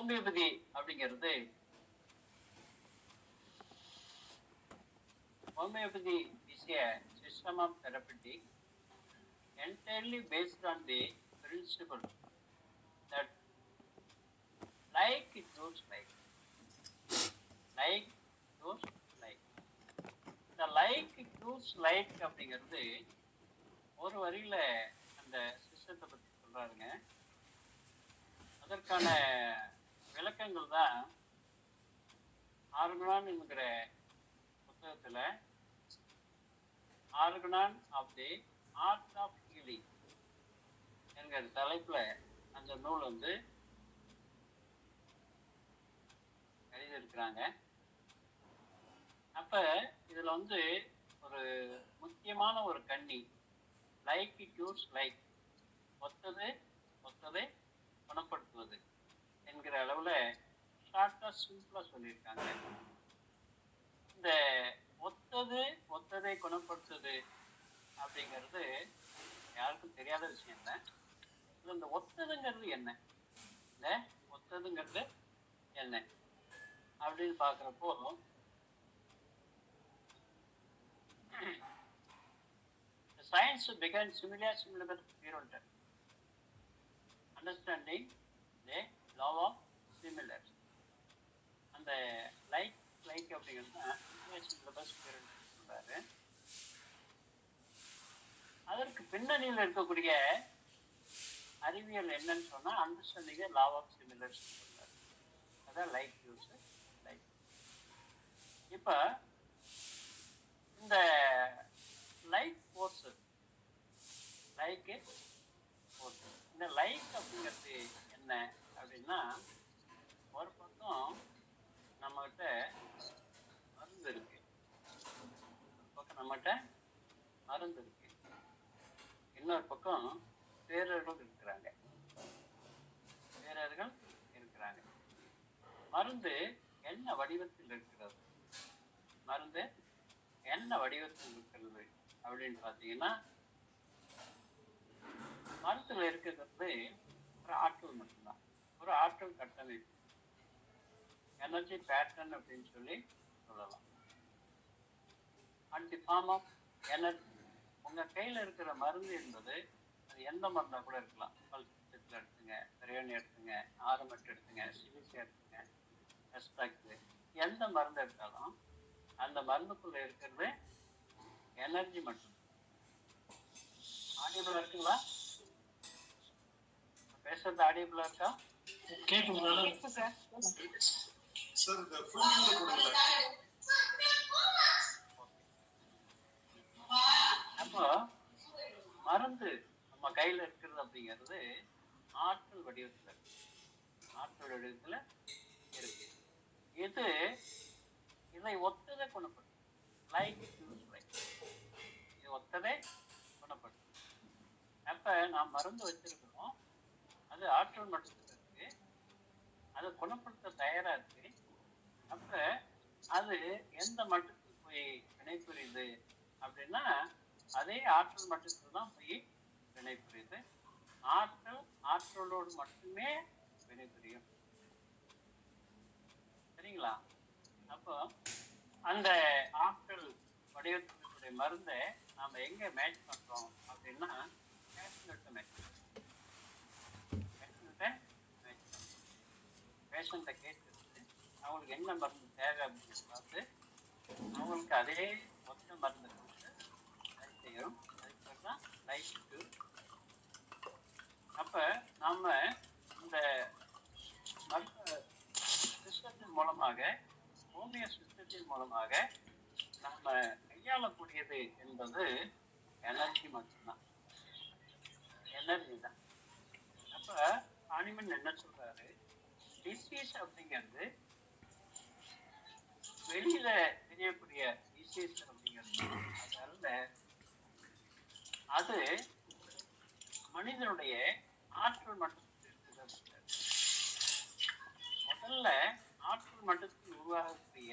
Homeopathy அப்படிங்கிறது homeopathy is a system of therapeutic entirely based on the principle that like cures like cures like. இந்த like cures like அப்படிங்கிறது ஒரு வரியில அந்த சிஸ்டத்தை பத்தி சொல்றாருங்க. அதற்கான விளக்கங்கள் தான் ஆர்கனான் என்கிற புத்தகத்துல Organon of the art of healing என்கிற தலைப்புல அந்த நூல் வந்து எழுதியிருக்கிறாங்க. அப்ப இதுல வந்து ஒரு முக்கியமான ஒரு கண்ணி லைக் கியூர்ஸ் லைக், ஒத்ததை குணப்படுத்துவது என்கிற அளவுல ஷார்ட்டா சிம்பிளா சொல்லியிருக்காங்க. இந்த ஒத்ததை குணப்படுத்துது அப்படிங்கிறது யாருக்கும் தெரியாத விஷயம் இல்லை. இந்த ஒத்ததுங்கிறது என்ன, இந்த ஒத்ததுங்கிறது என்ன அப்படின்னு பாக்குறப்போ science began similar with Pyrrhus, understanding the law of similars. அந்த லைக் அப்படிங்கிறது சொல்றாரு. அதற்கு பின்னணியில் இருக்கக்கூடிய அறிவியல் என்னன்னு சொன்னா அண்டர்ஸ்டாண்டிங் லா ஆஃப் சிமிலர்ஸ் சொல்றாரு. அதான் லைக் யூஸ் லைக். இப்ப இந்த லைக் ஃபோர்ஸ் இந்த லைக் அப்படிங்கிறது என்ன அப்படின்னா, ஒரு பக்கம் நம்ம கிட்ட மருந்து இருக்கு, இன்னொரு பக்கம் பேரர்கள் இருக்கிறாங்க. மருந்து என்ன வடிவத்தில் இருக்கிறது அப்படின்னு பாத்தீங்கன்னா, மருந்துல இருக்கிறது ஒரு ஆற்றல் மட்டும்தான், ஒரு ஆற்றல் கட்டமைப்பு, எனர்ஜி பேட்டர்ன் அப்படின்னு சொல்லலாம். And the form of energy. உங்க கையில இருக்கிற மருந்து என்பது அது எந்த மருந்தா கூட இருக்கலாம். பல்செட்டில் எடுத்துங்க, பிரியாணி எடுத்துங்க, ஆரம்பட்டு எடுத்துங்க, சிகிச்சை எடுத்துங்க, எஸ்ட்ராக்ட், எந்த மருந்து எடுத்தாலும் அந்த மருந்துக்குள்ள இருக்கிறது எனர்ஜி மட்டும். ஆடியபிளா இருக்குங்களா? பேசுறது ஆடியபிளா இருக்கா? அப்போ மருந்து நம்ம கையில இருக்கிறது அப்படிங்கிறது ஆற்றல் வடிவத்துல இருக்கு. இதை ஒத்ததை குணப்படுத்தும். லைக் இது ஒத்ததை குணப்படுத்தும். அப்ப நாம் மருந்து வச்சிருக்கிறோம், அது ஆற்றல் மட்டத்தில் இருக்கு, அதை குணப்படுத்த தயாரா இருக்கு. அப்ப அது எந்த மட்டத்துக்கு போய் வினைபுரியுது அப்படின்னா, அதே ஆற்றல் மட்டத்தில் தான் போய் வினைபுரியுது. ஆற்றலோடு மட்டுமே வினைபுரியும். சரிங்களா? அப்போ அந்த ஆற்றல் வடிவத்தினுடைய மருந்தை நாம எங்க மேட்ச் பண்றோம் அப்படின்னா, பேஷண்ட்டை கேட்கறது, அவங்களுக்கு என்ன மருந்து தேவை அப்படின்னு பார்த்து அவங்களுக்கு அதே மொத்த மருந்து செய்யணும். அதுக்கு பேர் தான் லைஃப் கியூர். அப்ப நாம இந்த மருத்துவ சிஸ்டத்தின் மூலமாக, ஹோமியோ சிஸ்டத்தின் மூலமாக நம்ம கையாளக்கூடியது என்பது எனர்ஜி மட்டும்தான், எனர்ஜி தான். அப்ப ஆனிமன் என்ன சொல்றாரு, டிசீஸ் அப்படிங்கிறது வெளியில தெரியக்கூடிய டிசீஸ் அப்படிங்கிறது அதனால அது மனிதனுடைய ஆற்றல் மட்டத்தில் இருக்குது. முதல்ல ஆற்றல் மட்டத்தில் உருவாகக்கூடிய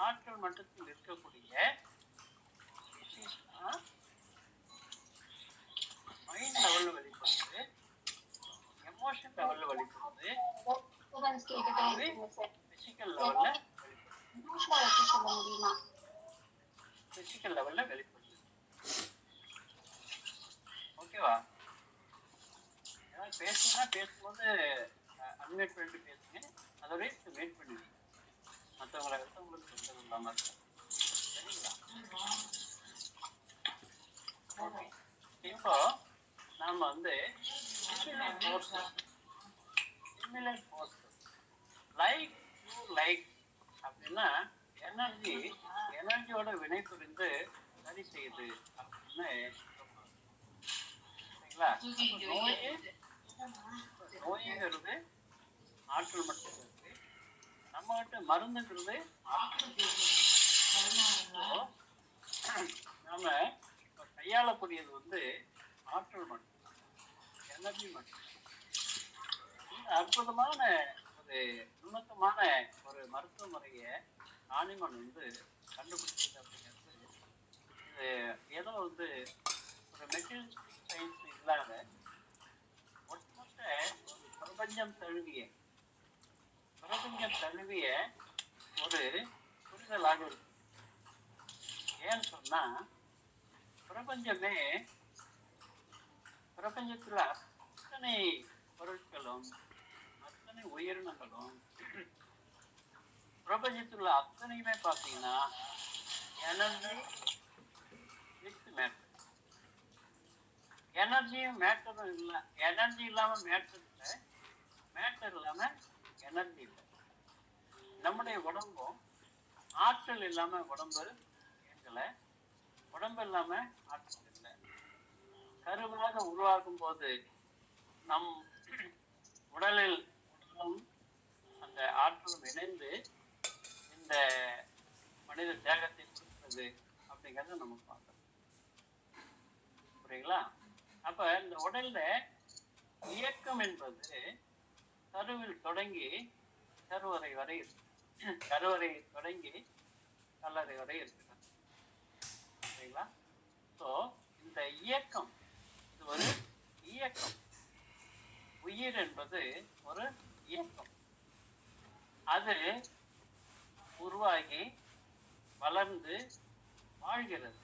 ஆற்றல் மட்டத்தில் இருக்கக்கூடிய மைண்ட்ல பிசிக்கல் லெவல்ல பிசிக்கல் லெவல்ல வெளிப்படுது. ஓகேவா? ஏதாவது பேசுனா பேசும்போது அன்மியூட் பண்ணிட்டு பேசுங்க, அதோட மீட் பண்ணுவீங்க. மற்றவங்களை அடுத்தவங்களுக்கு தொந்தரவு இல்லாம இருக்கும். சரிங்களா? ஓகே. இப்போ நாம வந்து similar forces like to like அப்படின்னா எனர்ஜியோட வினை புரிந்து சரி செய்யுது அப்படின்னு சொல்றோம். சரிங்களா? நோய்ங்கிறது ஆற்றல் மட்டும் இருக்கு, நம்ம கிட்ட மருந்துங்கிறது நாம கையாளக்கூடியது வந்து ஆற்றல் மட்டும், எனர்ஜி மட்டும். அற்புதமான ஒரு நுணுக்கமான ஒரு மருத்துவ முறையை ஆனிமன் வந்து கண்டுபிடிச்சது அப்படிங்கிறது இது ஏதோ வந்து ஒரு மெட்டீரியலிஸ்டிக் சயின்ஸ் இல்லாத ஒட்டுமொத்த ஒரு பிரபஞ்சம் தழுவிய ஒரு புரிதலாக இருக்கு. ஏன்னு சொன்னா பிரபஞ்சத்துல அத்தனை பொருட்களும் அத்தனை உயிரினங்களும் பிரபஞ்சத்துல அத்தனையுமே பார்த்தீங்கன்னா எனர்ஜி வித் மேட்டர். எனர்ஜியும் மேட்டரும் இல்லை, எனர்ஜி இல்லாம மேட்டர் இல்லை, மேட்டர் இல்லாம எனர்ஜி இல்லை. நம்முடைய உடம்பும் ஆற்றல் இல்லாம உடம்பு இயங்கலை, உடம்பு இல்லாம ஆற்றல் இல்லை. கருவாக உருவாகும் போது நம் உடலும் அந்த ஆற்றலும் இணைந்து இந்த மனித தேகத்தை கொடுக்கிறது அப்படிங்கிறத நம்ம பார்க்கணும். புரியுங்களா? அப்ப இந்த உடல்ல இயக்கம் என்பது கருவில் தொடங்கி கருவறை வரை கருவறை தொடங்கி கல்லறை வரை இருக்கிறது. சரிங்களா? ஸோ இந்த இயக்கம், இது ஒரு இயக்கம். உயிர் என்பது ஒரு இயக்கம். அது உருவாகி வளர்ந்து வாழ்கிறது.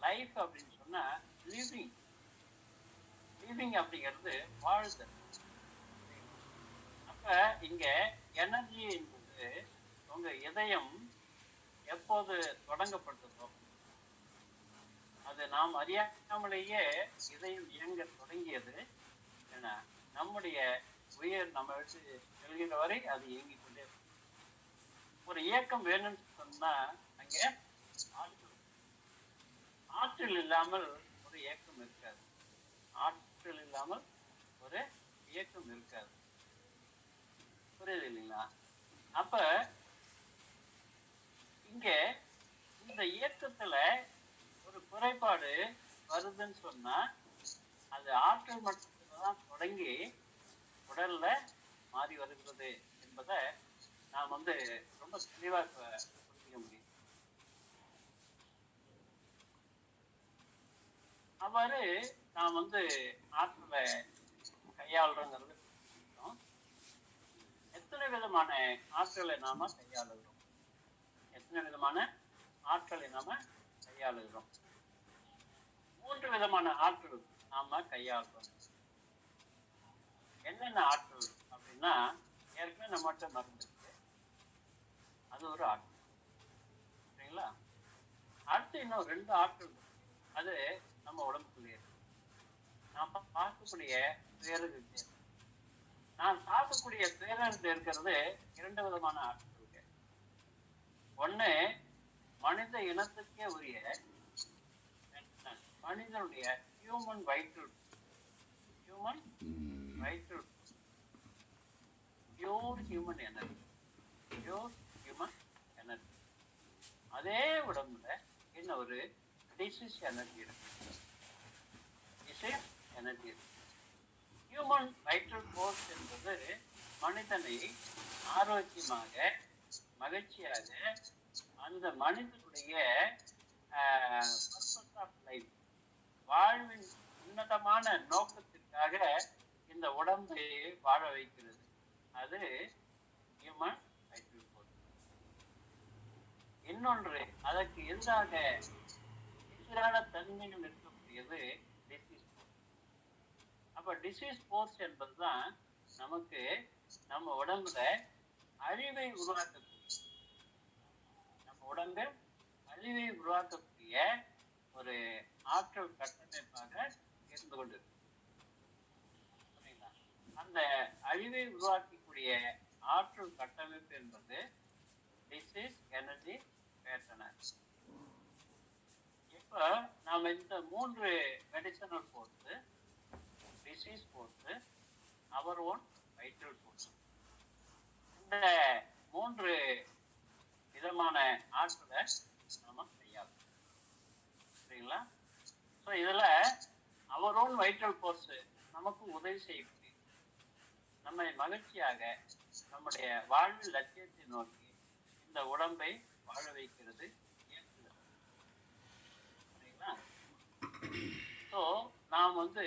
லைஃப் அப்படின்னு சொன்னா லிவிங் அப்படிங்கிறது வாழ்தல். அப்ப இங்க எனர்ஜி என்பது உங்க இதயம் எப்போது தொடங்கப்பட்டதோ, அது நாம் அறியாமலேயே இதயம் இயங்க தொடங்கியது. ஏன்னா நம்முடைய உயிர் நம்ம விட்டு எழுகிற வரை அது இயங்கிக் கொண்டே இருக்கும். ஒரு இயக்கம் வேணும்னு சொன்னா அங்கே ஆற்றல் இல்லாமல் ஒரு இயக்கம் இருக்காது. புரியுது இல்லைங்களா? அப்ப இங்க இந்த இயக்கத்துல ஒரு குறைபாடு வருதுன்னு சொன்னா அது ஆற்றல் மட்டத்துலதான் தொடங்கி உடல்ல மாறி வருகிறது என்பதை நாம் வந்து ரொம்ப தெளிவாக புரிஞ்சிக்க முடியும். அவ்வாறு நாம் வந்து ஆற்றலை கையாளுறோங்கிறது எத்தனை விதமான ஆற்றலை நாம கையாளுகிறோம். மூன்று விதமான ஆற்றல் நாம கையாளுறோம். என்னென்ன ஆற்றல் அப்படின்னா, ஏற்கனவே நம்மகிட்ட மருந்து இருக்கு, அது ஒரு ஆற்றல். சரிங்களா? அடுத்து இன்னும் 2 ஆற்றல், அது நம்ம உடம்புக்குள்ளே இருக்கு. நாம் பார்க்கக்கூடிய பேரறிவு, நான் பார்க்கக்கூடிய பேரறிவு இருக்கிறது 2 விதமான ஆற்றல் இருக்கு. ஒண்ணு மனித இனத்துக்கே உரிய மனிதனுடைய human vital, pure human energy. அதே உடம்புல என்ன ஒரு டிசீஸ் எனர்ஜி இருக்கு. ஹியூமன் வைட்டல் ஃபோர்ஸ் என்பது மனிதனை ஆரோக்கியமாக மகிழ்ச்சியாக அந்த மனிதனுடைய பர்பஸ் ஆஃப் லைஃப், வாழ்வின் உன்னதமான நோக்கத்திற்காக இந்த உடம்பை வாழ வைக்கிறது. அது ஹியூமன் வைட்டல் ஃபோர்ஸ். இன்னொன்று அதற்கு எதிரான தன்மைகள் இருக்கக்கூடியது டிசீஸ் ஃபோர்ஸ். அப்ப டிசீஸ் ஃபோர்ஸ் என்பதுதான் நமக்கு நம்ம உடம்புல அழிவை உருவாக்கக்கூடிய, நம்ம உடம்பில் அழிவை உருவாக்கக்கூடிய ஒரு ஆற்றல் கட்டமைப்பாக இருந்து கொண்டிருக்கு. அந்த அழிவை உருவாக்கக்கூடிய ஆற்றல் கட்டமைப்பு என்பது டிசீஸ் எனர்ஜி பேட்டர்ன். இப்ப நாம இந்த 3 மெடிசனல் ஃபோர்ஸ், டிசீஸ் ஃபோர்ஸ், அவர் ஓன் வைட்டல் ஃபோர்ஸ், இந்த 3 விதமான ஆற்றலை நாம கையாளும். சரிங்களா? ஸோ இதுல அவர் ஓன் வைட்டல் ஃபோர்ஸ் நமக்கு உதவி செய்யக்கூடிய, நம்மை மகிழ்ச்சியாக நம்முடைய வாழ்வில் லட்சியத்தை நோக்கி இந்த உடம்பை வாழ வைக்கிறது. சரிங்களா? ஸோ நாம் இந்த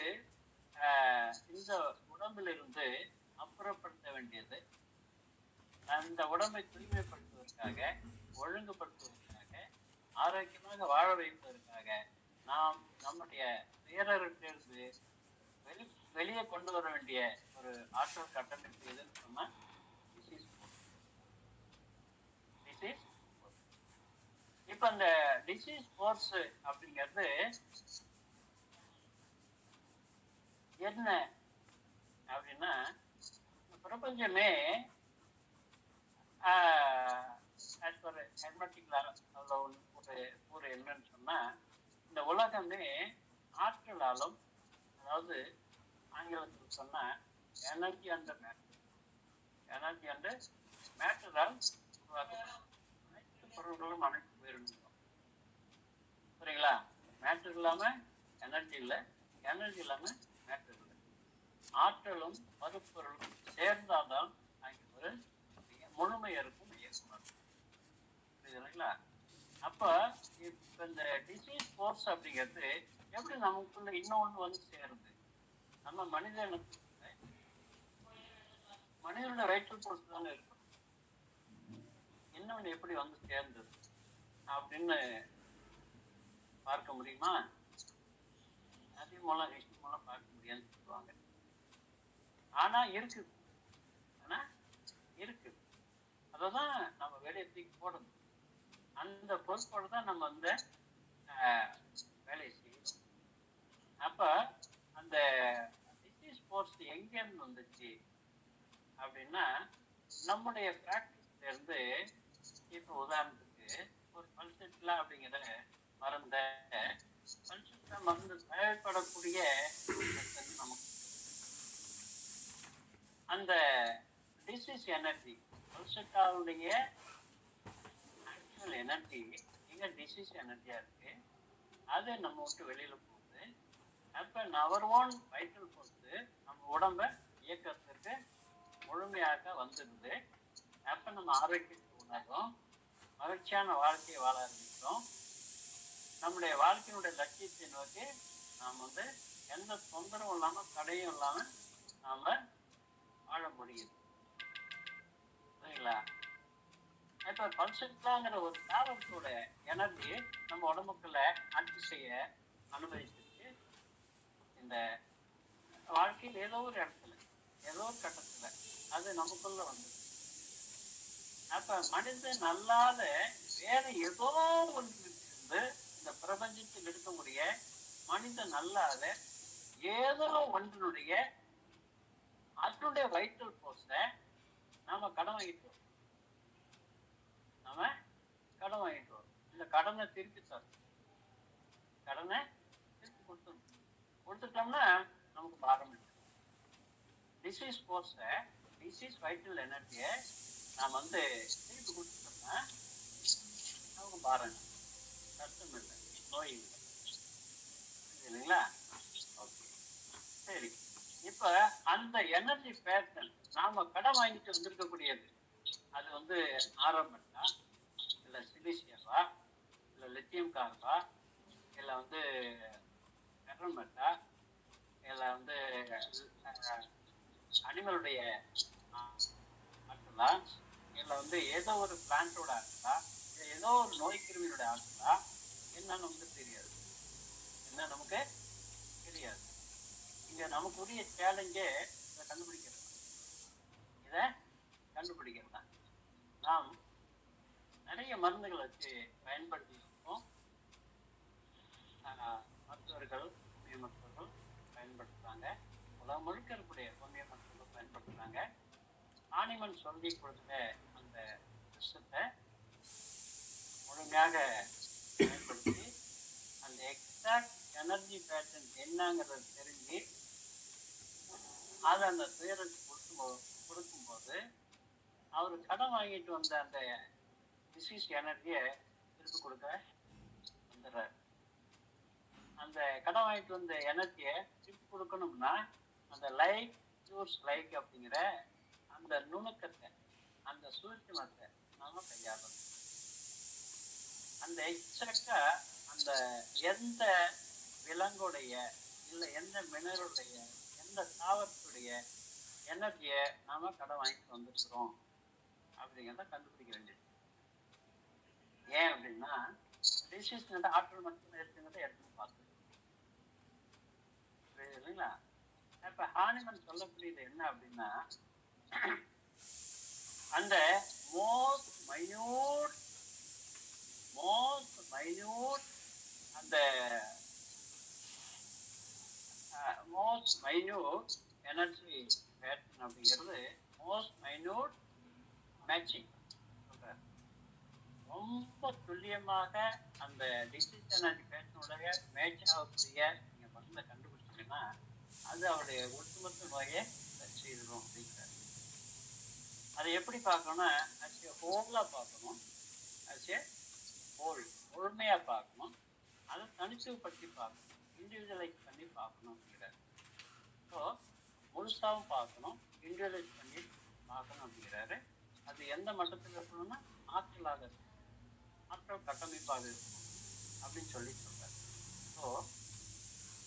உடம்பிலிருந்து அப்புறப்படுத்த வேண்டியது, அந்த உடம்பை தூய்மைப்படுத்துவதற்காக, ஒழுங்குபடுத்துவதற்காக, ஆரோக்கியமாக வாழ வைப்பதற்காக நாம் நம்முடைய பேரறிவிலிருந்து வெளியே கொண்டு வர வேண்டிய ஒரு ஆற்றல் கட்டமைப்பு எதுன்னு சொன்னா டிசீஸ் ஃபோர்ஸ். இப்ப அந்த டிசீஸ் ஃபோர்ஸ் அப்படிங்கிறது என்ன அப்படின்னா, பிரபஞ்சமே ஒரு என்னன்னு சொன்னா, இந்த உலகமே ஆற்றலாலும், அதாவது ஆங்கிலத்தில் சொன்னா energy under matter, energy under மேட்டரால் அனைத்து பொருள்களும் அனைத்து உயிரினங்களும். சரிங்களா? மேட்டர் இல்லாம எனர்ஜி இல்லை, எனர்ஜி இல்லாம மேட்டர் இல்லை. ஆற்றலும் மறுப்பொருளும் சேர்ந்தால்தான் அங்கே ஒரு முழுமை இருக்கும், இயக்குனர். புரியுதுங்களா? அப்ப இப்ப இந்த டிசீஸ் ஃபோர்ஸ் அப்படிங்கிறது எப்படி நமக்குள்ள இன்னொன்று சேருது? நம்ம மனிதனுக்கு மனிதனோட வைட்டல் ஃபோர்ஸ் தானே இருக்கும், இன்னொன்று எப்படி சேர்ந்தது அப்படின்னு பார்க்க முடியுமா? நதி மூலம் ஹிஸ்டரி மூலம் பார்க்க முடியாதுன்னு சொல்லுவாங்க. ஆனா இருக்குது, அததான் நம்ம வேலையை தூக்கி போடணும். அந்த பொறுப்போடு தான் நம்ம வேலையை செய்யணும். அப்ப அந்த டிசீஸ் ஃபோர்ஸ் எங்கேருந்து வந்துச்சு அப்படின்னா, நம்முடைய பிராக்டிஸ்ல இருந்து. இப்ப உதாரணத்துக்கு ஒரு பல்செட்லா அப்படிங்கிற மருந்த பல்செட்லா மருந்து தேவைப்படக்கூடிய நமக்கு அந்த டிசீஸ் எனர்ஜி, பல்செட்டாவுடைய ஆக்சுவல் எனர்ஜி எங்க டிசீஸ் எனர்ஜியா இருக்கு, அது நம்ம விட்டு வெளியில போகுது. அப்ப அவர் ஓன் வைட்டல் ஃபோர்ஸ் நம்ம உடம்ப இயக்கத்திற்கு முழுமையாக வந்துடுது. அப்ப நம்ம ஆரோக்கியத்தை உணர்றோம், மகிழ்ச்சியான வாழ்க்கையை வாழ ஆரம்பிக்கிறோம். நம்முடைய வாழ்க்கையினுடைய லட்சியத்தை நோக்கி நாம் எந்த தொந்தரவும் இல்லாம, தடையும் இல்லாம நாம வாழ முடியுது. சரிங்களா? இப்ப பல்செட்லாங்கிற ஒரு தாவரத்தோட எனர்ஜி நம்ம உடம்புக்குள்ள ஆட்சி செய்ய அனுமதிச்சிருக்கு. இந்த வாழ்க்கையில் ஏதோ ஒரு இடத்துல, ஏதோ ஒரு கட்டத்துல அது நமக்குள்ள வந்து, அப்ப மனிதன் அல்லாத வேற ஏதோ ஒன்று இந்த பிரபஞ்சத்தில் இருக்கக்கூடிய மனிதன் அல்லாத ஏதோ ஒன்றினுடைய அதனுடைய வைட்டல் ஃபோர்ஸ நாம கடன் வாங்கிட்டு வரோம். இந்த கடனை திருப்பி தரும், கடனை திருப்பி கொடுத்துட்டோம்னா நமக்கு பாரம் இல்லை. டிசீஸ் ஃபோர்ஸ, டிசீஸ் வைட்டல் எனர்ஜியை நாம் திருப்பி கொடுத்துட்டோம்னா நமக்கு பாரம், கஷ்டம் இல்லை, நோய் இல்லை. இல்லைங்களா? ஓகே, சரி. இப்ப அந்த எனர்ஜி பேட்டர்ன் நாம கடன் வாங்கிட்டு வந்திருக்கக்கூடியது, அது ஆரம்பட்டா, இல்ல சிலிசியவா, இல்ல லித்தியம் கார்பா, இல்ல பெட்ரோமேட்டா, இல்ல அனிமலுடைய ஆற்றலா, இல்லை வந்து ஏதோ ஒரு பிளான்ட்டோட ஆற்றலா, இல்லை ஏதோ ஒரு நோய் கிருமியோட ஆற்றலா, என்னன்னு நமக்கு தெரியாது. என்ன நமக்கு தெரியாது. இங்க நமக்கு உரிய சேலஞ்சே இதை கண்டுபிடிக்கிறது தான். இதை கண்டுபிடிக்கிறது தான். நாம் நிறைய மருந்துகளை வச்சு பயன்படுத்தி இருக்கோம். மருத்துவர்கள், ஹோமியோ மருத்துவர்கள் பயன்படுத்துறாங்க. உலகம் முழுக்க இருக்கக்கூடிய ஹோமியோ மருத்துவர்கள் பயன்படுத்துறாங்க. ஆனிமன் சொல்லி கொடுத்த அந்த விஷயத்தை முழுமையாக பயன்படுத்தி அந்த எக்ஸாக்ட் எனர்ஜி பேட்டர்ன் என்னங்கிறத தெரிஞ்சு அதை அந்த துயருக்கு கொடுக்கும்போது அவர் கடன் வாங்கிட்டு வந்த அந்த டிசீஸ் எனர்ஜியை திருப்பி கொடுக்க வந்துடுறாரு. அந்த கடன் வாங்கிட்டு வந்த எனர்ஜியை திருப்பி கொடுக்கணும்னா அந்த லைக் யூஸ் லைக் அப்படிங்கிற அந்த நுணுக்கத்தை, அந்த சூட்சுமத்தை நாம கையாளணும். அந்த எக்ஸாக்டா அந்த எந்த விலங்குடைய இல்லை எந்த மினருடைய எந்த தாவரத்துடைய எனர்ஜியை நாம கடன் வாங்கிட்டு வந்துருக்கிறோம் அப்படிங்கிறத கண்டுபிடிக்க வேண்டியது. ஏன் அப்படின்னா டிசீஸ் ஆற்றல் மட்டும் இருக்குங்கிறத எடுத்து பார்த்து இல்லைங்களா? இப்ப ஹானிமன் சொல்லக்கூடியது என்ன அப்படின்னா, அந்த மோஸ்ட் மைன்யூட் அந்த மோஸ்ட் மைன்யூட் எனர்ஜி பேட்டர்ன் அப்படிங்கிறது மோஸ்ட் மைன்யூட் மேட்சிங் சொல்றாரு. ரொம்ப துல்லியமாக அந்த டிசீஸ் எனர்ஜி பேட்டர்னுடைய மேட்ச் ஆகக்கூடிய நீங்க மருந்தை கண்டுபிடிச்சீங்கன்னா அது அவருடைய ஒட்டுமொத்த நோயை சரி செய்திடும் அப்படிங்கிறார். அதை எப்படி பார்க்கணும்னா ஹோலா பார்க்கணும், ஹோல் முழுமையா பார்க்கணும், அதை தனித்துவப்படுத்தி பார்க்கணும், இண்டிவிஜுவலைஸ் பண்ணி பார்க்கணும் அப்படிங்கிறார். ஸோ முழுசாவும் பார்க்கணும், இண்டிவிஜுவலைஸ் பண்ணி பார்க்கணும் அப்படிங்கிறாரு. அது எந்த மட்டத்தில் இருக்கணும்னா ஆற்றலாக இருக்கும், ஆற்றல் கட்டமைப்பாக இருக்கும் அப்படின்னு சொல்லி சொல்றாரு. ஸோ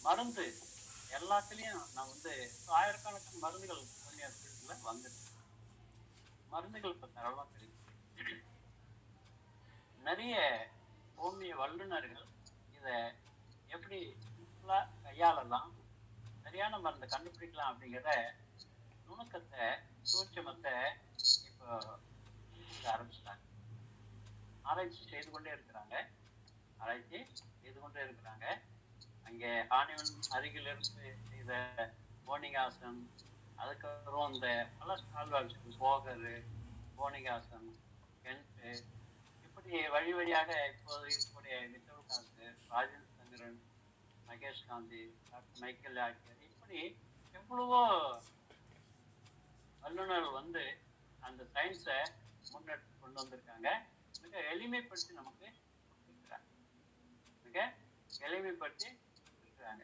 மருந்து எல்லாத்துலேயும் நான் வந்து ஆயிரக்கணக்கான மருந்துகள் ஹோமியோபதியில் வந்துருக்கு. மருந்துகள் இப்போ தரலாம் கிடைக்கும். நிறைய ஹோமியோ வல்லுநர்கள் இதை எப்படி சிம்பிளாக கையாளலாம், சரியான மருந்தை கண்டுபிடிக்கலாம் அப்படிங்கிற நுணுக்கத்தை சூட்சமத்தை இப்போ ஆரம்பிச்சிட்டாங்க. ஆராய்ச்சி செய்து கொண்டே இருக்கிறாங்க. அங்கே ஹானிமன் அருகில் இருந்து செய்த போனிகாசன், அதுக்கப்புறம் இந்த பல ஸ்டால்வால்ஸ் போகரு, போனிகாசன், கென்ட்டு, இப்படி வழியாக இப்போது இருக்கக்கூடிய வித்தவுகாசு, ராஜேந்திர சந்திரன், மகேஷ் காந்தி, டாக்டர் மைக்கேல் ஆக்கியர், இப்படி எவ்வளவோ வல்லுநர்கள் வந்து அந்த சயின்ஸை முன்னெடுத்து கொண்டு வந்திருக்காங்க. மிக எளிமைப்படுத்தி நமக்கு இருக்கிறாங்க.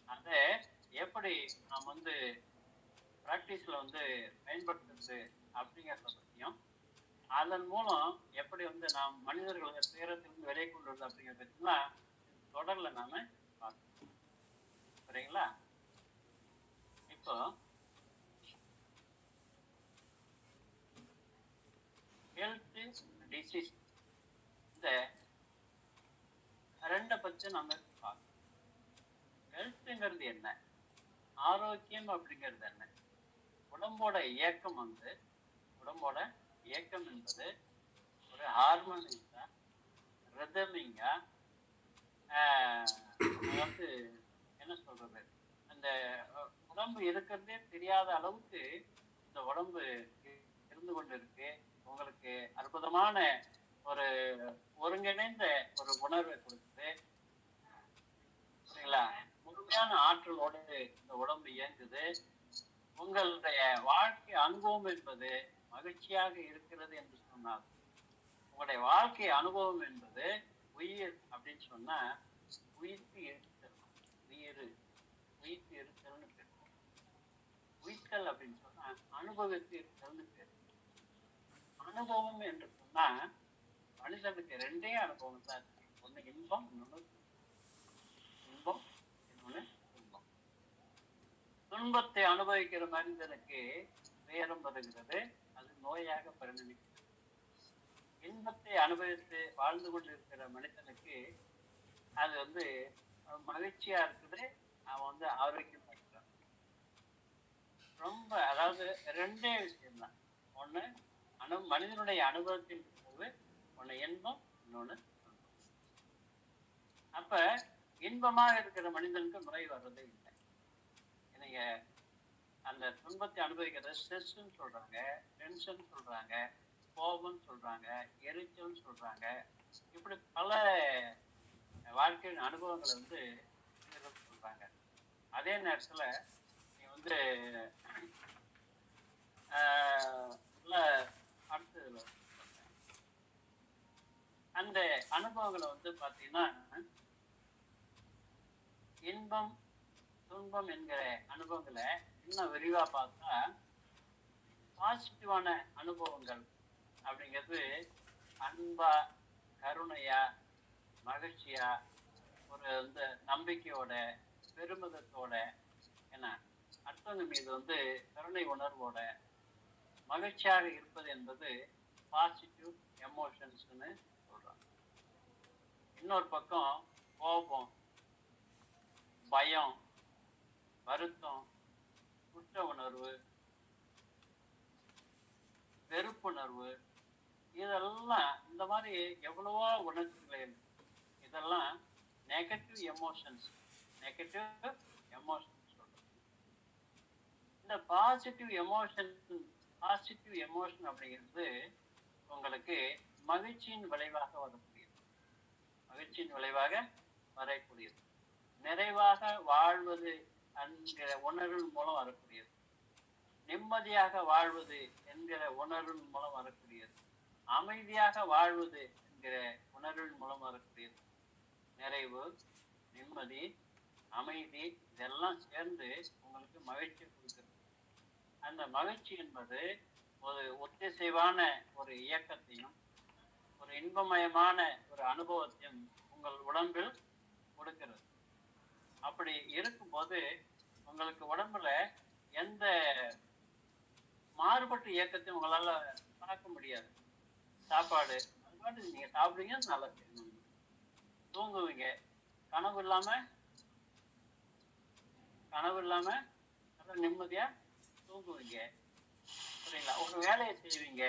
அதை எப்படி நாம் வந்து ப்ராக்டிஸ்ல வந்து பயன்படுத்துறது அப்படிங்கிறத பற்றியும், அதன் மூலம் எப்படி வந்து நாம் மனிதர்களை துயரத்திலிருந்து வெளியே கொண்டு வருது அப்படிங்கிறத பற்றிலாம் தொடர்ல நாம பார்க்கணும். சரிங்களா? இப்போ ஹெல்த் டிசீஸ் இந்த ரெண்டை பற்றி நம்ம பார்க்கணும். ஹெல்த்துங்கிறது என்ன, ஆரோக்கியம் அப்படிங்கிறது என்ன, உடம்போட இயக்கம் என்பது ஒரு ஹார்மோனிக்கா, ரிதமிங்கா, அதாவது என்ன சொல்றது, அந்த உடம்பு இருக்கிறதே தெரியாத அளவுக்கு இந்த உடம்பு இருந்து கொண்டு இருக்கு. உங்களுக்கு அற்புதமான ஒரு ஒருங்கிணைந்த ஒரு உணர்வை கொடுக்குது. சரிங்களா? முழுமையான ஆற்றலோடு இந்த உடம்பு இயங்குது. உங்களுடைய வாழ்க்கை அனுபவம் என்பது மகிழ்ச்சியாக இருக்கிறது என்று சொன்னால், உங்களுடைய வாழ்க்கை அனுபவம் என்பது உயிர் அப்படின்னு சொன்னா உயிர்த்து இருத்தல், உயிர்த்து இருத்தல்னு பேர். உயிர்த்தல் அப்படின்னு சொன்னா அனுபவித்து இருத்தல்னு பேர். அனுபவம் என்று சொன்னா மனிதனுக்கு ரெண்டே அனுபவம் தான் இருக்கு. ஒண்ணு இன்பம், இன்னொன்னு துன்பம். துன்பத்தை அனுபவிக்கிற மனிதனுக்கு துயரம் வருகிறது, அது நோயாக பரிணமிக்கிறது. இன்பத்தை அனுபவித்து வாழ்ந்து கொண்டிருக்கிற மனிதனுக்கு அது வந்து மகிழ்ச்சியா இருக்குது, அவன் வந்து ஆரோக்கியமா இருக்கிறான். ரொம்ப அதாவது ரெண்டே விஷயம்தான். ஒண்ணு மனிதனுடைய அனுபவத்தின் போது ஒண்ணு இன்பம், இன்னொன்னு துன்பம். அப்ப இன்பமாக இருக்கிற மனிதனுக்கு நோய் வர்றதே இல்லை. நீங்க அந்த துன்பத்தை அனுபவிக்கிறத ஸ்ட்ரெஸ்ன்னு சொல்றாங்க, டென்ஷன் சொல்றாங்க, கோபம் சொல்றாங்க, எரிச்சல் சொல்றாங்க. இப்படி பல வாழ்க்கையின் அனுபவங்களை வந்து சொல்றாங்க. அதே நேரத்துல நீ வந்து அடுத்ததுல அந்த அனுபவங்களை வந்து பாத்தீங்கன்னா இன்பம் துன்பம் என்கிற அனுபவங்களை இன்னும் விரிவா பார்த்தா பாசிட்டிவான அனுபவங்கள் அப்படிங்கிறது அன்பா, கருணையா, மகிழ்ச்சியா, ஒரு வந்து நம்பிக்கையோட, பெருமிதத்தோட, என்ன அடுத்தவங்க மீது வந்து கருணை உணர்வோட மகிழ்ச்சியாக இருப்பது என்பது பாசிட்டிவ் எமோஷன்ஸ்ன்னு சொல்றாங்க. இன்னொரு பக்கம் கோபம், பயம், வருத்தம், குற்ற உணர்வு, வெறுப்புணர்வு, இதெல்லாம் இந்த மாதிரி எவ்வளவோ உணர்ச்சிகள், இதெல்லாம் நெகட்டிவ் எமோஷன்ஸ். நெகட்டிவ் எமோஷன்ஸ் சொல்றோம். இந்த பாசிட்டிவ் எமோஷன் அப்படிங்கிறது உங்களுக்கு மகிழ்ச்சியின் விளைவாக வரக்கூடியது. மகிழ்ச்சியின் விளைவாக வரக்கூடியது. நிறைவாக வாழ்வது என்கிற உணர்வின் மூலம் வரக்கூடியது. நிம்மதியாக வாழ்வது என்கிற உணர்வின் மூலம் வரக்கூடியது. அமைதியாக வாழ்வது என்கிற உணர்வின் மூலம் வரக்கூடியது. நிறைவு, நிம்மதி, அமைதி இதெல்லாம் சேர்ந்து உங்களுக்கு மகிழ்ச்சி கொடுக்கிறது. அந்த மகிழ்ச்சி என்பது ஒரு ஒத்திசைவான ஒரு இயக்கத்தையும் ஒரு இன்பமயமான ஒரு அனுபவத்தையும் உங்கள் உடம்பில் கொடுக்கிறது. அப்படி இருக்கும்போது உங்களுக்கு உடம்புல எந்த மாறுபட்ட இயக்கத்தையும் உங்களால பார்க்க முடியாது. சாப்பாடு அது பாட்டு நீங்க சாப்பிடுவீங்க, நல்லா செய்யணும், தூங்குவீங்க, கனவு இல்லாம நல்லா நிம்மதியா தூங்குவீங்க, சரிங்களா? ஒரு வேலையை செய்வீங்க,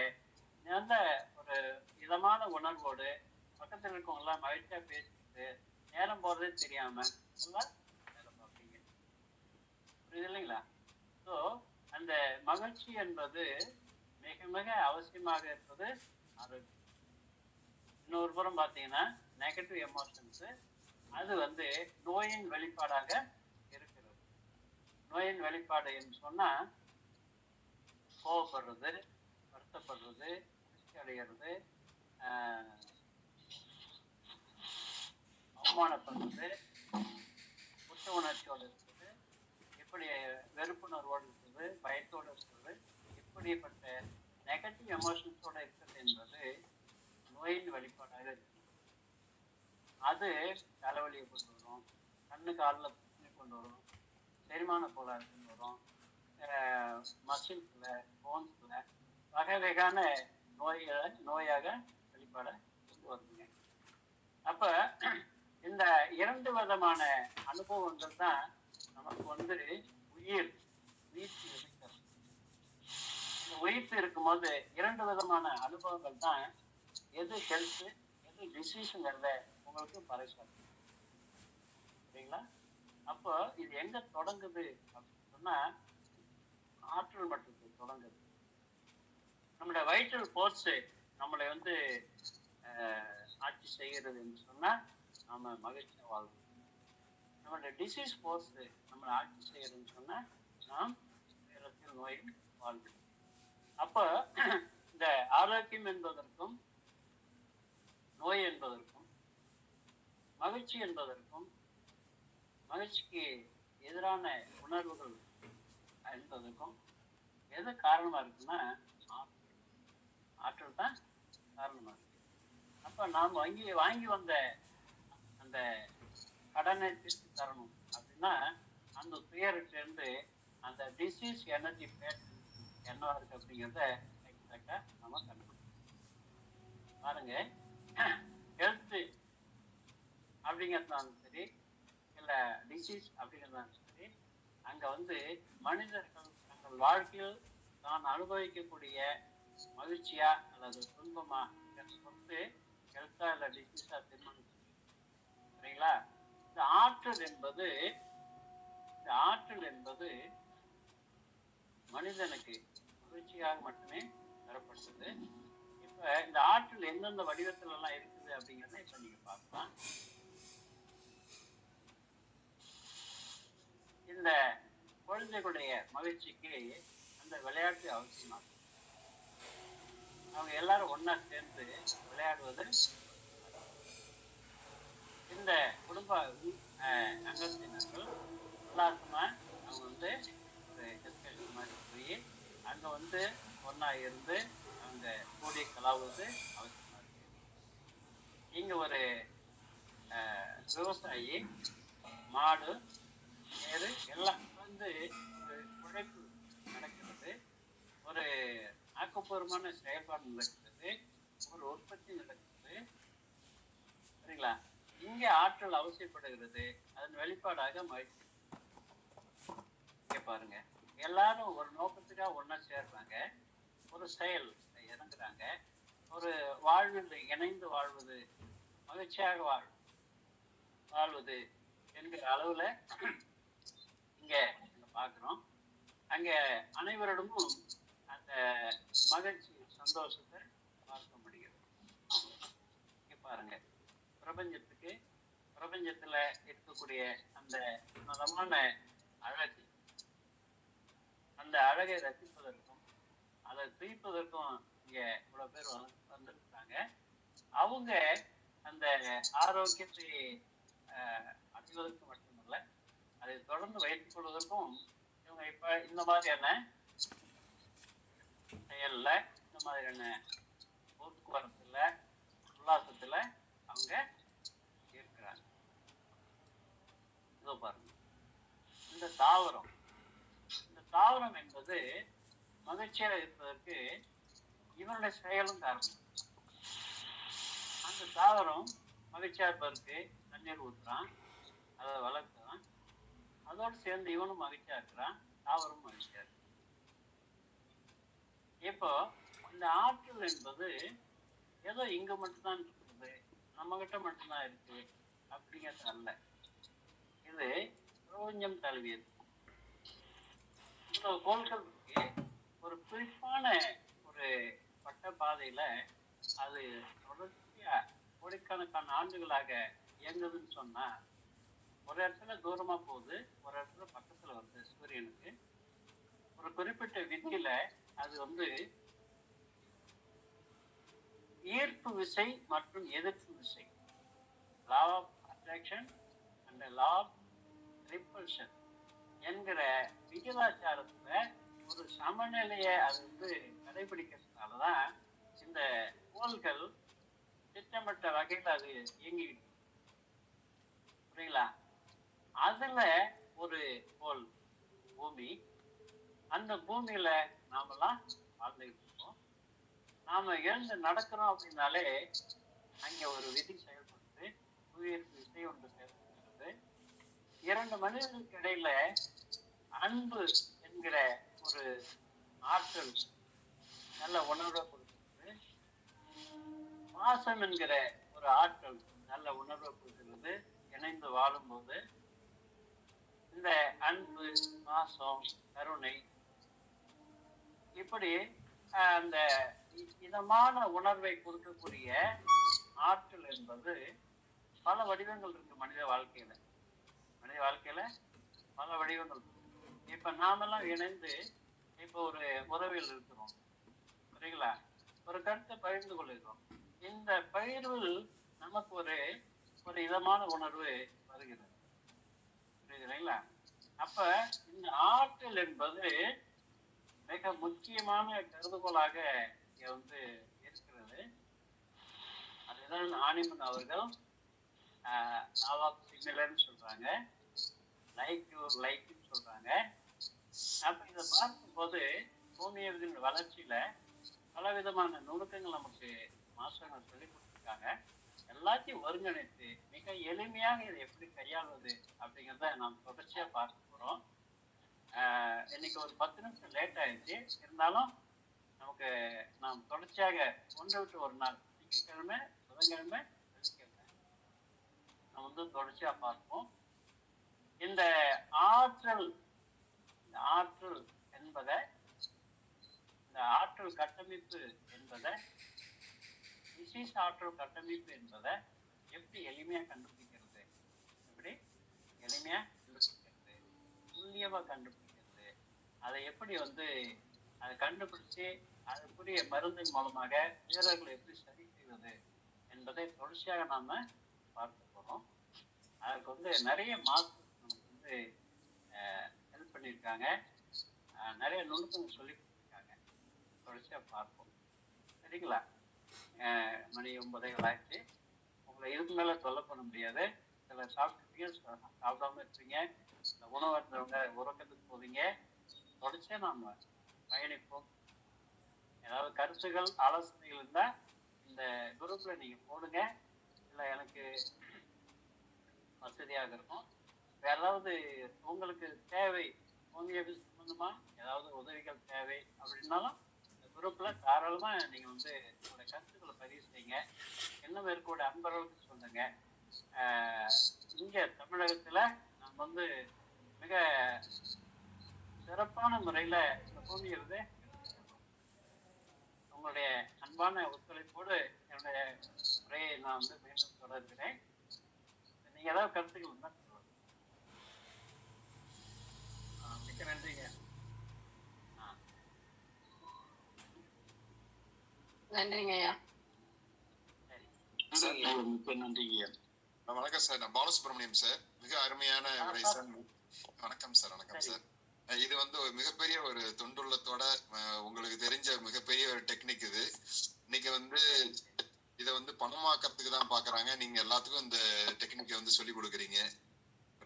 நல்ல ஒரு இதமான உணர்வோடு பக்கத்தில் இருக்கவங்க எல்லாம் மகிழ்ச்சியா பேசிட்டு நேரம் போறதே தெரியாம எல்லாம் வேலை பார்ப்பீங்க. புரியுது இல்லைங்களா? ஸோ அந்த மகிழ்ச்சி என்பது மிக மிக அவசியமாக இருப்பது ஆரோக்கியம். இன்னொரு புறம் பார்த்தீங்கன்னா நெகட்டிவ் எமோஷன்ஸ், அது வந்து நோயின் வெளிப்பாடாக இருக்கிறது. நோயின் வெளிப்பாடு என்று சொன்னா கோவப்படுறது, வருத்தப்படுறது, அதிர்ச்சி அடைகிறது, அவமானப்படுறது, குற்ற உணர்ச்சியோடு இருக்கிறது, இப்படி வெறுப்புணர்வோடு இருக்கிறது, பயத்தோடு இருக்கிறது, இப்படிப்பட்ட நெகட்டிவ் எமோஷன்ஸோட இருக்கிறது என்பது நோயின் வெளிப்பாடாக இருக்கு. அது தலைவலியை கொண்டு வரும், கண்ணு காலில் பிரச்சனை கொண்டு வரும், செரிமான கோளாறு கொண்டு வரும், மசில்ஸ்ல, போன்ஸ்ல வகை வகையான நோயாக வெளிப்பாட கொண்டு வருதுங்க. அப்ப இந்த இரண்டு விதமான அனுபவங்கள் தான் நமக்கு வந்து உயிர்ப்பு இருக்கிறது. இந்த உயிர்ப்பு இருக்கும்போது இரண்டு விதமான அனுபவங்கள் தான் எது ஹெல்த் எது டிசீஸுங்கிறத உங்களுக்கு பறைசாற்று, சரிங்களா? அப்போ இது எங்க தொடங்குது அப்படின்னு சொன்னா ஆற்றல் மட்டத்தில் தொடங்குது. நம்மளுடைய வைட்டல் ஃபோர்ஸ் நம்மளை வந்து ஆட்சி செய்கிறது என்று சொன்னா நாம மகிழ்ச்சியா வாழ்வோம். நம்மளுடைய டிசீஸ் ஃபோர்ஸ் நம்மளை ஆட்சி செய்யறதுன்னு சொன்னா நாம் நேரத்தில் நோயில் வாழ்வோம். அப்போ இந்த ஆரோக்கியம் என்பதற்கும் நோய் என்பதற்கும் மகிழ்ச்சி என்பதற்கும் மகிழ்ச்சிக்கு எதிரான உணர்வுகள் என்பதற்கும் எது காரணமா இருக்குன்னா ஆற்றல் தான் காரணமா இருக்கு. அப்ப நாம் வாங்கி வந்த அந்த கடனை திருப்பி தரணும் அப்படின்னா அந்த துயரத்திலிருந்து அந்த டிசீஸ் எனர்ஜி என்னவா இருக்கு அப்படிங்கிறத எக்ஸாக்டா நம்ம கண்டுபிடிக்கணும். பாருங்க, ஹெல்த் அப்படிங்கிறதுனாலும் சரி, இல்லை டிசீஸ் அப்படிங்கிறதுனாலும் சரி, அங்க வந்து மனிதர்கள் தங்கள் வாழ்க்கையில் தான் அனுபவிக்கக்கூடிய மகிழ்ச்சியா அல்லது துன்பமா பொறுத்து ஹெல்த்தா இல்லை டிசீஸா தீர்மானிச்சு. சரிங்களா? இந்த ஆற்றல் என்பது மனிதனுக்கு மகிழ்ச்சியாக மட்டுமே தரப்படுகிறது. இப்ப இந்த ஆற்றல் எந்தெந்த வடிவத்துல எல்லாம் இருக்குது அப்படிங்கிறத இப்ப நீங்க பார்க்கலாம். இந்த குழந்தைகளுடைய மகிழ்ச்சிக்கு அந்த விளையாட்டு அவசியமாகும். அவங்க எல்லாரும் ஒன்னா சேர்ந்து விளையாடுவது. இந்த குடும்ப அங்கத்தினர்கள் உல்லாசமா அவங்க வந்து ஒரு எக்ஸ்கர்ஷன் மாதிரி போய் அங்க வந்து ஒன்னா இருந்து அவங்க கூடி கலாவது அவசியமா இருக்கு. இங்க ஒரு விவசாயி மாடு ஏறு எல்லாம் வந்து ஒரு உழைப்பு நடக்கிறது, ஒரு ஆக்கப்பூர்வமான செயல்பாடு நடக்கிறது, ஒரு உற்பத்தி நடக்கிறது. சரிங்களா? இங்கே ஆற்றல் அவசியப்படுகிறது. அதன் வெளிப்பாடாக மகிழ்ச்சி. இங்க பாருங்க, எல்லாரும் ஒரு நோக்கத்துக்காக ஒன்னா சேர்றாங்க, ஒரு செயல் இறங்குறாங்க, ஒரு வாழ்வில் இணைந்து வாழ்வது, மகிழ்ச்சியாக வாழ்வது என்கிற அளவுல இங்க பாக்குறோம். அங்க அனைவரிடமும் அந்த மகிழ்ச்சி சந்தோஷத்தை பார்க்க முடிகிறது. இங்க பாருங்க, பிரபஞ்சத்துல இருக்கக்கூடிய அந்த உன்னதமான அழகு, அந்த அழகை ரசிப்பதற்கும் அதை துய்ப்பதற்கும் இங்க இவ்வளவு பேர் வந்திருக்கிறாங்க. அவங்க அந்த ஆரோக்கியத்தை அடைவதற்கு மட்டுமல்ல, அதை தொடர்ந்து வைத்துக் கொள்வதற்கும் இவங்க இப்ப இந்த மாதிரியான செயல்ல, இந்த மாதிரியான போக்குவரத்துல, உல்லாசத்துல அவங்க இருக்கிறாங்க. இதோ பாருங்க, இந்த தாவரம் என்பது மகிழ்ச்சியாக இருப்பதற்கு இவனுடைய செயலும் காரணம். அந்த தாவரம் மகிழ்ச்சியா இருப்பதற்கு தண்ணீர் ஊற்றுறான், அதை வளர்க்குறான், அதோடு சேர்ந்து இவனும் மகிழ்ச்சியா இருக்கிறான், தாவரம் மகிழ்ச்சியா இருக்கு. இப்போ இந்த ஆற்றல் என்பது ஏதோ இங்க மட்டும்தான் இருக்குது, நம்ம கிட்ட மட்டும்தான் இருக்கு அப்படிங்கிறது அல்ல. இது பிரபஞ்சம் தழுவியது. இந்த கோள்களுக்கு ஒரு குறிப்பான ஒரு பட்ட பாதையில அது தொடர்ச்சியா கோடிக்கணக்கான ஆண்டுகளாக இயங்குதுன்னு சொன்னா, ஒரு இடத்துல தூரமா போகுது, ஒரு இடத்துல பக்கத்துல வருது. சூரியனுக்கு ஒரு குறிப்பிட்ட விதியில அது வந்து ஈர்ப்பு விசை மற்றும் எதிர்ப்பு விசை, law of attraction and law of repulsion என்கிற விகிதாச்சாரத்துல ஒரு சமநிலையை அது வந்து கடைபிடிக்கிறதுனாலதான் இந்த கோள்கள் திட்டமிட்ட வகையில் அது இயங்கிட்டு. புரியுங்களா? அதுல ஒரு கோள் பூமி. அந்த பூமியில நாமெல்லாம் வாழ்ந்துகிட்டு இருக்கோம். நாம எழுந்து நடக்கிறோம் அப்படின்னாலே அங்க ஒரு விதி செயல்படுது, புவியீர்ப்பு விசை ஒன்று செயல்படுகிறது. இரண்டு மனிதர்களுக்கு இடையில அன்பு என்கிற ஒரு ஆற்றல் நல்ல உணர்வை கொடுக்கிறது. பாசம் என்கிற ஒரு ஆற்றல் நல்ல உணர்வை கொடுக்கிறது. இணைந்து வாழும் போது இந்த அன்பு, பாசம், கருணை, இப்படி அந்த இதமான உணர்வை கொடுக்கக்கூடிய ஆற்றல் என்பது பல வடிவங்கள் இருக்கு மனித வாழ்க்கையில பல வடிவங்கள். இப்ப நாமெல்லாம் இணைந்து இப்ப ஒரு உறவில் இருக்கிறோம். சரிங்களா? ஒரு கருத்தை பகிர்ந்து கொள்கிறோம். இந்த பகிர்வில் நமக்கு ஒரு இதமான உணர்வு வருகிறது. புரியுதுங்களா? அப்ப இந்த ஆற்றல் என்பது மிக முக்கியமான கருதுகோளாக வந்து இருக்கிறது. அதுதான் ஆனிமன் அவர்கள் லா ஆஃப் சிமிலர்னு சொல்றாங்க, லைக் யுவர் லைக்னு சொல்றாங்க. அப்ப இதை பார்க்கும்போது பூமியின் வளர்ச்சியில பலவிதமான நுணுக்கங்கள் நமக்கு மாஸ்டர்கள் சொல்லி கொடுத்துருக்காங்க. எல்லாத்தையும் ஒருங்கிணைத்து மிக எளிமையாக இதை எப்படி கையாள்வது அப்படிங்கிறத நாம் தொடர்ச்சியா பார்க்க போறோம். இன்னைக்கு ஒரு 10 நிமிஷம் லேட் ஆயிடுச்சு. இருந்தாலும் நமக்கு நாம் தொடர்ச்சியாக ஒன்று விட்டு ஒரு நாள், திங்கட்கிழமை, புதன்கிழமை, வெள்ளிக்கிழமை நம்ம வந்து தொடர்ச்சியா பார்ப்போம். இந்த ஆற்றல் என்பதை, இந்த ஆற்றல் கட்டமைப்பு என்பதை, விசேஷ ஆற்றல் கட்டமைப்பு என்பதை எப்படி எளிமையா கண்டுபிடிக்கிறது, எப்படி எளிமையா கண்டுபிடிக்கிறது, துல்லியமா கண்டுபிடிக்கிறது, அதை எப்படி வந்து அதை கண்டுபிடிச்சு அதுக்குரிய மருந்தின் மூலமாக வீரர்களை எப்படி சரி செய்வது என்பதை தொடர்ச்சியாக நாம பார்க்க போறோம். அதுக்கு வந்து நிறைய மாஸ்டர்ஸ் நமக்கு வந்து ஹெல்ப் பண்ணியிருக்காங்க, நிறைய நுணுக்கங்கள் சொல்லி கொடுத்துருக்காங்க. தொடர்ச்சியா பார்ப்போம். சரிங்களா? மணி 9 ஆயிடுச்சு. உங்களை இதுக்கு மேல சொல்ல பண்ண முடியாது. சில சாப்பிட்டுருப்பீங்க, சாப்பிடாம இருப்பீங்க, இந்த உணவு இருந்தவங்க உறக்கத்துக்கு போவீங்க. தொடர்ச்சியா நாம பயணிப்போம். ஏதாவது கருத்துகள், ஆலோசனைகள் இருந்தா இந்த குரூப்ல நீங்க போடுங்க. இல்லை எனக்கு வசதியாக இருக்கும். ஏதாவது உங்களுக்கு தேவை, ஹோமியோபதி சம்பந்தமா ஏதாவது உதவிகள் தேவை அப்படின்னாலும் இந்த குரூப்ல தாராளமா நீங்க வந்து உங்களுடைய கருத்துக்களை பதிவு செய்யுங்க. இன்னும் மேற்கூட அன்பர்களுக்கு சொல்லுங்க. இங்க தமிழகத்துல நம்ம வந்து மிக சிறப்பான முறையில இந்த ஹோமியோபதி உங்களுடைய அன்பான ஒத்துழைப்போடு என்னுடைய உரையை நான் வந்து மீண்டும் தொடர்கிறேன். நீங்க ஏதாவது கருத்துக்கள் இருந்தா சொல்லுங்க. மிக்க நன்றிங்க. நன்றிங்க ஐயா. சரி, மிக்க நன்றிங்க. வணக்கம் சார், நான் பாலசுப்ரமணியம் சார். மிக அருமையான உரை சார். வணக்கம் சார். வணக்கம் சார். இது வந்து ஒரு மிகப்பெரிய ஒரு தொண்டுள்ளத்தோட உங்களுக்கு தெரிஞ்ச மிகப்பெரிய ஒரு டெக்னிக் இது. இன்னைக்கு வந்து இதை வந்து பணமாக்கிறதுக்கு தான் பாக்குறாங்க. நீங்க எல்லாத்துக்கும் இந்த டெக்னிக்கை வந்து சொல்லி கொடுக்குறீங்க.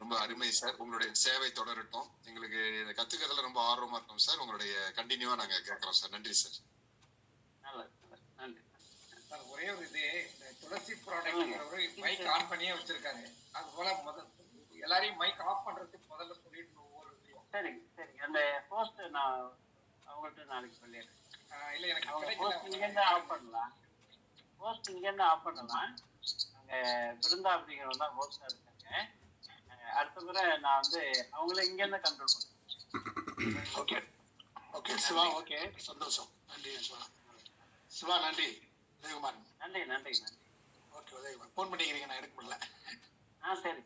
ரொம்ப அருமை சார். உங்களுடைய சேவை தொடரட்டும். எங்களுக்கு இதை கத்துக்கிறதுல ரொம்ப ஆர்வமா இருக்கும் சார். உங்களுடைய கண்டினியூவா நாங்க கேட்கறோம் சார். நன்றி சார். ஒரே ஒரு இது, இந்த துளசி ப்ராடக்ட் மைக் ஆன் பண்ணியே வச்சிருக்காரு. அது போல எல்லாரையும் மைக் ஆஃப் பண்றதுக்கு முதல்ல சொல்லிட்டு ஒவ்வொரு சரிங்க சரிங்க. அந்த போஸ்ட் நான் அவங்கள்ட்ட நாளைக்கு சொல்லிடுறேன். இல்லை, எனக்கு போஸ்ட் இங்கேருந்து ஆஃப் பண்ணலாம். போஸ்ட் இங்கேருந்து ஆஃப் பண்ணலாம். அங்கே பிருந்தா அப்படிங்கிறவங்க தான் ஹோஸ்டாக இருக்காங்க. அடுத்த முறை நான் வந்து அவங்கள இங்கேருந்து கண்ட்ரோல் பண்ணுறேன். Okay okay Siva. ஓகே, சந்தோஷம். நன்றி சிவா. சிவா நன்றி. உதயகுமார் நன்றி நன்றி நன்றி. ஓகே உதயகுமார், ஃபோன் பண்ணிக்கிறீங்க, நான் எடுக்க முடியல. சரி.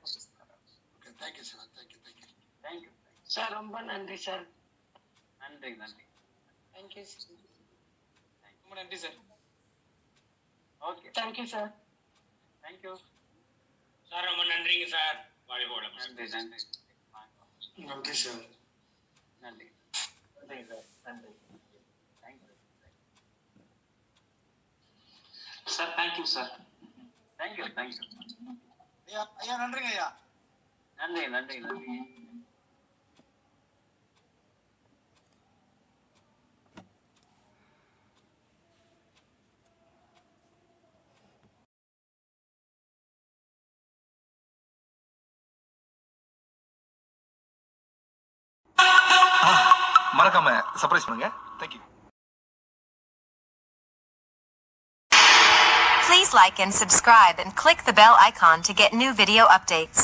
Okay, thank you Siva. Thank you thank you thank you sir. ரொம்ப நன்றி சார். நன்றி நன்றி. Thank you sir. ரொம்ப நன்றி sir. Okay, thank you sir. Thank you sir. ரொம்ப நன்றிங்க சார். வாழ்வோட நன்றி நன்றி நன்றி சார். நன்றி நன்றி சார். நன்றி. Thank you sir. Thank you sir. Thank you thank you. ஐயா ஐயா நன்றிங்க ஐயா. நன்றி நன்றி நன்றி. மறக்காம சர்ப்ரைஸ் பண்ணுங்க. Thank you. Please like and subscribe and click the bell icon to get new video updates.